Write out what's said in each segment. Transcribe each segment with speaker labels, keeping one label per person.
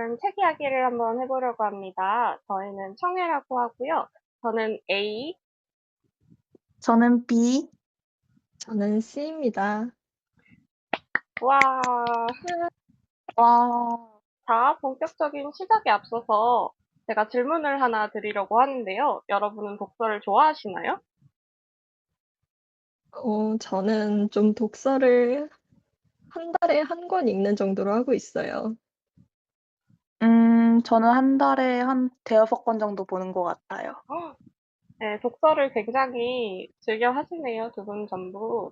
Speaker 1: 오늘은 책 이야기를 한번 해보려고 합니다. 저희는 청해라고 하고요. 저는 A.
Speaker 2: 저는 B.
Speaker 3: 저는 C입니다.
Speaker 1: 와,
Speaker 2: 와,
Speaker 1: 자, 본격적인 시작에 앞서서 제가 질문을 하나 드리려고 하는데요. 여러분은 독서를 좋아하시나요?
Speaker 3: 저는 좀 독서를 한 달에 한 권 읽는 정도로 하고 있어요.
Speaker 2: 저는 한 달에 한 대여섯 권 정도 보는 것 같아요.
Speaker 1: 헉, 네, 독서를 굉장히 즐겨 하시네요. 두 분 전부.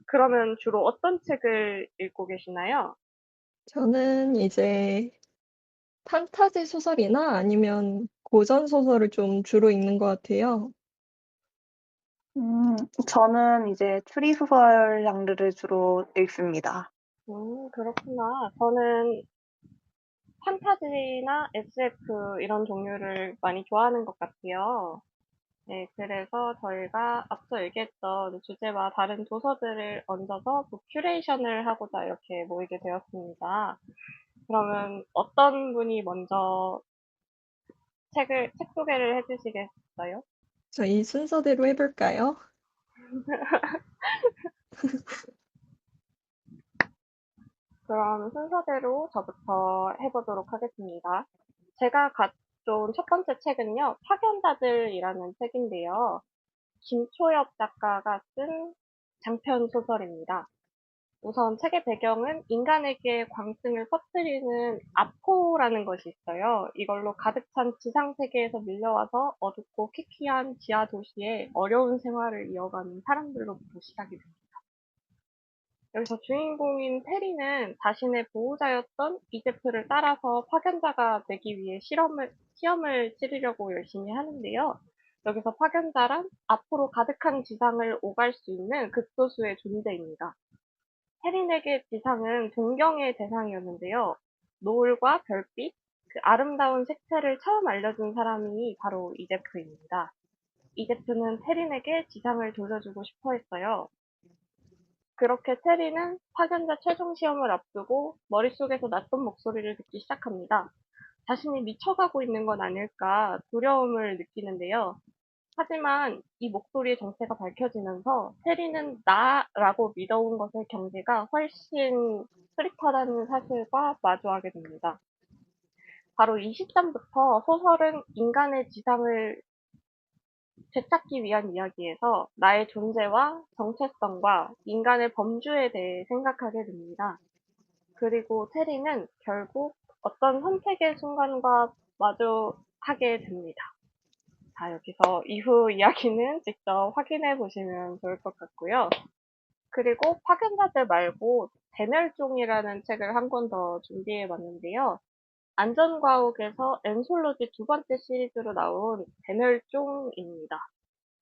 Speaker 1: 그러면 주로 어떤 책을 읽고 계시나요?
Speaker 3: 저는 이제 판타지 소설이나 아니면 고전 소설을 좀 주로 읽는 것 같아요.
Speaker 2: 음, 저는 이제 추리소설 장르를 주로 읽습니다.
Speaker 1: 그렇구나. 저는 판타지나 SF 이런 종류를 많이 좋아하는 것 같아요. 네, 그래서 저희가 앞서 얘기했던 주제와 다른 도서들을 얹어서 북 큐레이션을 하고자 이렇게 모이게 되었습니다. 그러면 어떤 분이 먼저 책 소개를 해주시겠어요?
Speaker 3: 저희 순서대로 해볼까요?
Speaker 1: 그럼 순서대로 저부터 해보도록 하겠습니다. 제가 가져온 첫 번째 책은요, 파견자들이라는 책인데요. 김초엽 작가가 쓴 장편 소설입니다. 우선 책의 배경은 인간에게 광증을 퍼뜨리는 아포라는 것이 있어요. 이걸로 가득 찬 지상 세계에서 밀려와서 어둡고 키키한 지하 도시에 어려운 생활을 이어가는 사람들로부터 시작이 됩니다. 여기서 주인공인 테리는 자신의 보호자였던 이제프를 따라서 파견자가 되기 위해 시험을 치르려고 열심히 하는데요. 여기서 파견자란 앞으로 가득한 지상을 오갈 수 있는 극소수의 존재입니다. 테린에게 지상은 존경의 대상이었는데요. 노을과 별빛, 그 아름다운 색채를 처음 알려준 사람이 바로 이제프입니다. 이제프는 테린에게 지상을 돌려주고 싶어 했어요. 그렇게 테리는 파견자 최종 시험을 앞두고 머릿속에서 낯선 목소리를 듣기 시작합니다. 자신이 미쳐가고 있는 건 아닐까 두려움을 느끼는데요. 하지만 이 목소리의 정체가 밝혀지면서 테리는 나라고 믿어온 것의 경계가 훨씬 흐릿하다는 사실과 마주하게 됩니다. 바로 이 시점부터 소설은 인간의 지상을 되찾기 위한 이야기에서 나의 존재와 정체성과 인간의 범주에 대해 생각하게 됩니다. 그리고 테리는 결국 어떤 선택의 순간과 마주하게 됩니다. 자, 여기서 이후 이야기는 직접 확인해 보시면 좋을 것 같고요. 그리고 파견자들 말고 대멸종이라는 책을 한 권 더 준비해 봤는데요. 안전과옥에서 엔솔로지 두 번째 시리즈로 나온 대멸종입니다.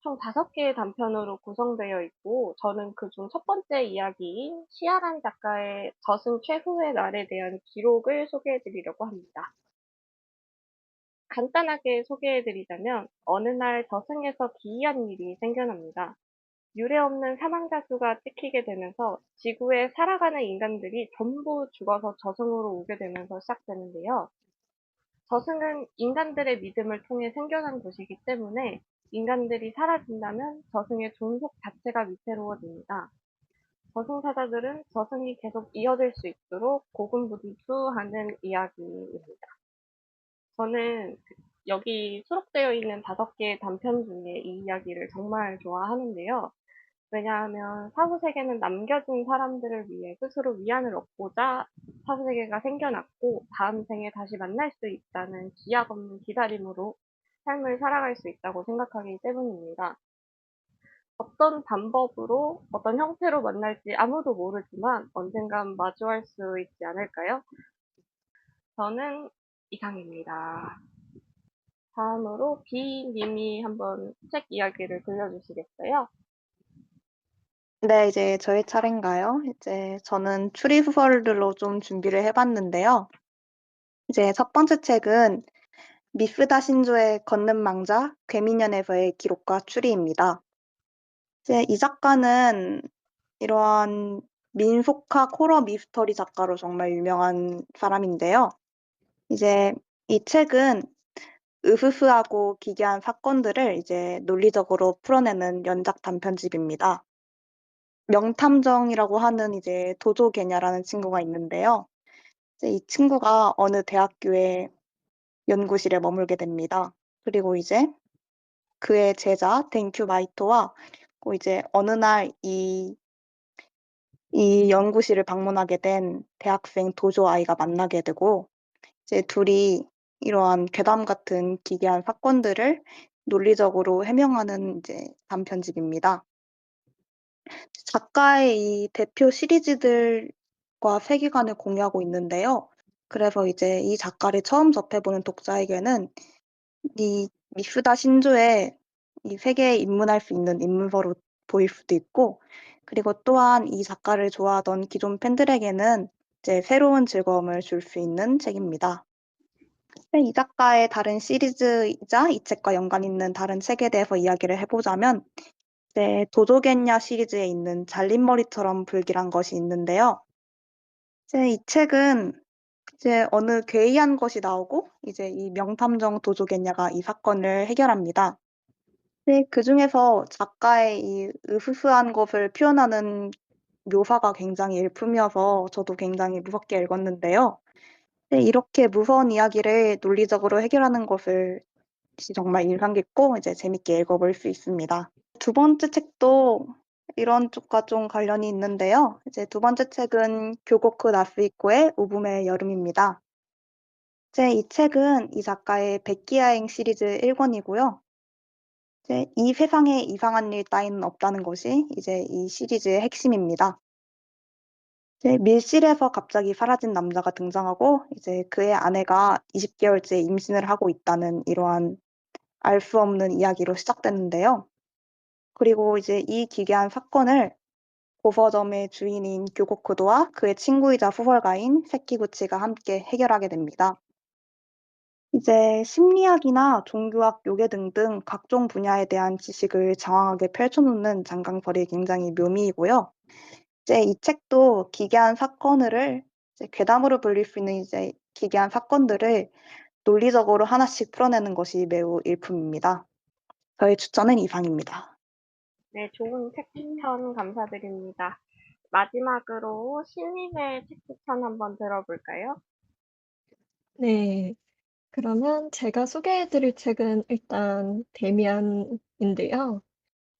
Speaker 1: 총 5개의 단편으로 구성되어 있고, 저는 그중 첫 번째 이야기인 시아란 작가의 저승 최후의 날에 대한 기록을 소개해 드리려고 합니다. 간단하게 소개해 드리자면, 어느 날 저승에서 기이한 일이 생겨납니다. 유례없는 사망자 수가 찍히게 되면서 지구에 살아가는 인간들이 전부 죽어서 저승으로 오게 되면서 시작되는데요. 저승은 인간들의 믿음을 통해 생겨난 곳이기 때문에 인간들이 사라진다면 저승의 존속 자체가 위태로워집니다. 저승사자들은 저승이 계속 이어질 수 있도록 고군분투하는 이야기입니다. 저는 여기 수록되어 있는 5개의 단편 중에 이 이야기를 정말 좋아하는데요. 왜냐하면 사후세계는 남겨진 사람들을 위해 스스로 위안을 얻고자 사후세계가 생겨났고 다음 생에 다시 만날 수 있다는 기약 없는 기다림으로 삶을 살아갈 수 있다고 생각하기 때문입니다. 어떤 방법으로, 어떤 형태로 만날지 아무도 모르지만 언젠간 마주할 수 있지 않을까요? 저는 이상입니다. 다음으로 B님이 한번 책 이야기를 들려주시겠어요?
Speaker 2: 네, 이제 저희 차례인가요? 이제 저는 추리소설들로 좀 준비를 해봤는데요. 이제 첫 번째 책은 미스다 신조의 걷는 망자, 괴미년에서의 기록과 추리입니다. 이제 이 작가는 이러한 민속학 호러 미스터리 작가로 정말 유명한 사람인데요. 이제 이 책은 으스스하고 기괴한 사건들을 이제 논리적으로 풀어내는 연작 단편집입니다. 명탐정이라고 하는 이제 도조개냐라는 친구가 있는데요. 이제 이 친구가 어느 대학교의 연구실에 머물게 됩니다. 그리고 이제 그의 제자 덴큐 마이토와 또 이제 어느 날 이 연구실을 방문하게 된 대학생 도조 아이가 만나게 되고 이제 둘이 이러한 괴담 같은 기괴한 사건들을 논리적으로 해명하는 이제 단편집입니다. 작가의 이 대표 시리즈들과 세계관을 공유하고 있는데요. 그래서 이제 이 작가를 처음 접해보는 독자에게는 이 미스다 신조의 이 세계에 입문할 수 있는 입문서로 보일 수도 있고, 그리고 또한 이 작가를 좋아하던 기존 팬들에게는 이제 새로운 즐거움을 줄 수 있는 책입니다. 네, 이 작가의 다른 시리즈이자 이 책과 연관 있는 다른 책에 대해서 이야기를 해보자면, 이제 도조겠냐 시리즈에 있는 잘린머리처럼 불길한 것이 있는데요. 이제 이 책은 이제 어느 괴이한 것이 나오고 이제 이 명탐정 도조겠냐가 이 사건을 해결합니다. 네, 그중에서 작가의 이 으스스한 것을 표현하는 묘사가 굉장히 일품이어서 저도 굉장히 무섭게 읽었는데요. 네, 이렇게 무서운 이야기를 논리적으로 해결하는 것을 정말 인상 깊고 이제 재밌게 읽어볼 수 있습니다. 두 번째 책도 이런 쪽과 좀 관련이 있는데요. 이제 두 번째 책은 교고쿠 나스이코의 우붐의 여름입니다. 이제 이 책은 이 작가의 백기야행 시리즈 1권이고요. 이제 이 세상에 이상한 일 따위는 없다는 것이 이제 이 시리즈의 핵심입니다. 이제 밀실에서 갑자기 사라진 남자가 등장하고 이제 그의 아내가 20개월째 임신을 하고 있다는 이러한 알 수 없는 이야기로 시작되는데요. 그리고 이제 이 기괴한 사건을 고서점의 주인인 교고쿠도와 그의 친구이자 소설가인 세키구치가 함께 해결하게 됩니다. 이제 심리학이나 종교학, 요괴 등등 각종 분야에 대한 지식을 장황하게 펼쳐놓는 장강설이 굉장히 묘미이고요. 이제 이 책도 기괴한 사건을 이제 괴담으로 불릴 수 있는 이제 기괴한 사건들을 논리적으로 하나씩 풀어내는 것이 매우 일품입니다. 저의 추천은 이상입니다.
Speaker 1: 네, 좋은 책 추천 감사드립니다. 마지막으로 신님의 책 추천 한번 들어볼까요?
Speaker 3: 네. 그러면 제가 소개해 드릴 책은 일단 데미안인데요.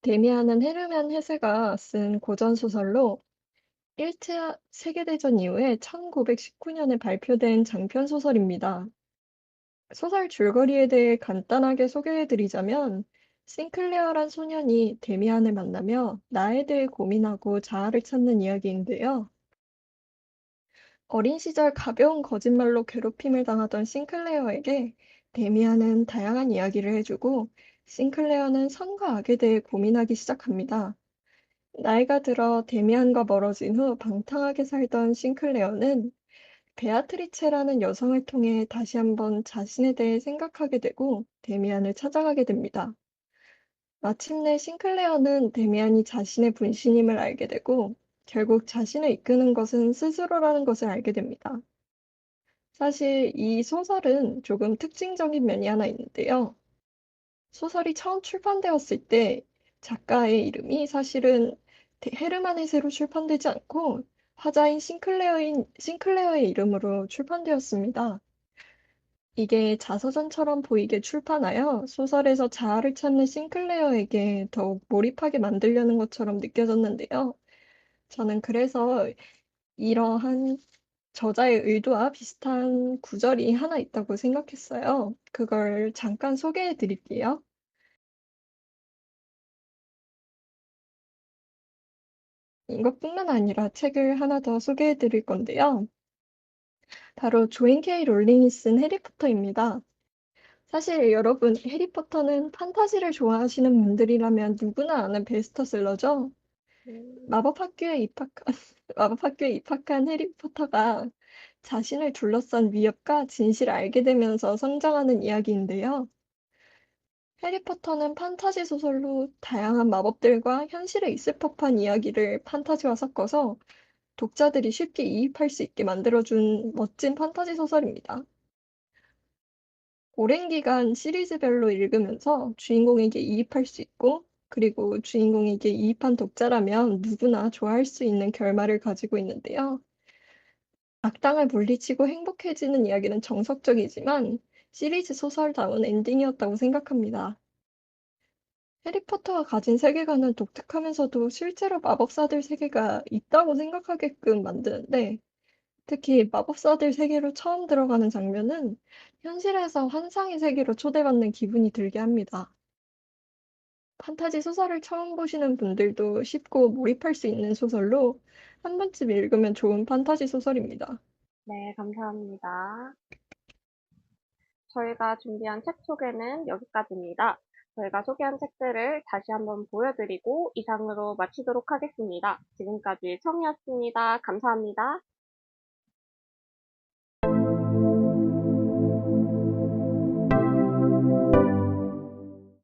Speaker 3: 데미안은 헤르만 헤세가 쓴 고전 소설로 1차 세계대전 이후에 1919년에 발표된 장편 소설입니다. 소설 줄거리에 대해 간단하게 소개해 드리자면 싱클레어란 소년이 데미안을 만나며 나에 대해 고민하고 자아를 찾는 이야기인데요. 어린 시절 가벼운 거짓말로 괴롭힘을 당하던 싱클레어에게 데미안은 다양한 이야기를 해주고 싱클레어는 선과 악에 대해 고민하기 시작합니다. 나이가 들어 데미안과 멀어진 후 방탕하게 살던 싱클레어는 베아트리체라는 여성을 통해 다시 한번 자신에 대해 생각하게 되고 데미안을 찾아가게 됩니다. 마침내 싱클레어는 데미안이 자신의 분신임을 알게 되고 결국 자신을 이끄는 것은 스스로라는 것을 알게 됩니다. 사실 이 소설은 조금 특징적인 면이 하나 있는데요. 소설이 처음 출판되었을 때 작가의 이름이 사실은 헤르만 헤세로 출판되지 않고 화자인 싱클레어의 이름으로 출판되었습니다. 이게 자서전처럼 보이게 출판하여 소설에서 자아를 찾는 싱클레어에게 더욱 몰입하게 만들려는 것처럼 느껴졌는데요. 저는 그래서 이러한 저자의 의도와 비슷한 구절이 하나 있다고 생각했어요. 그걸 잠깐 소개해 드릴게요. 이것뿐만 아니라 책을 하나 더 소개해 드릴 건데요. 바로 조인 케이 롤링이 쓴 해리포터입니다. 사실 여러분, 해리포터는 판타지를 좋아하시는 분들이라면 누구나 아는 베스트셀러죠. 마법학교에 입학한, 마법학교에 입학한 해리포터가 자신을 둘러싼 위협과 진실을 알게 되면서 성장하는 이야기인데요. 해리포터는 판타지 소설로 다양한 마법들과 현실에 있을 법한 이야기를 판타지와 섞어서 독자들이 쉽게 이입할 수 있게 만들어준 멋진 판타지 소설입니다. 오랜 기간 시리즈별로 읽으면서 주인공에게 이입할 수 있고, 그리고 주인공에게 이입한 독자라면 누구나 좋아할 수 있는 결말을 가지고 있는데요. 악당을 물리치고 행복해지는 이야기는 정석적이지만 시리즈 소설다운 엔딩이었다고 생각합니다. 해리포터가 가진 세계관은 독특하면서도 실제로 마법사들 세계가 있다고 생각하게끔 만드는데, 특히 마법사들 세계로 처음 들어가는 장면은 현실에서 환상의 세계로 초대받는 기분이 들게 합니다. 판타지 소설을 처음 보시는 분들도 쉽고 몰입할 수 있는 소설로 한 번쯤 읽으면 좋은 판타지 소설입니다.
Speaker 1: 네, 감사합니다. 저희가 준비한 책 소개는 여기까지입니다. 저희가 소개한 책들을 다시 한번 보여드리고 이상으로 마치도록 하겠습니다. 지금까지 청이었습니다. 감사합니다.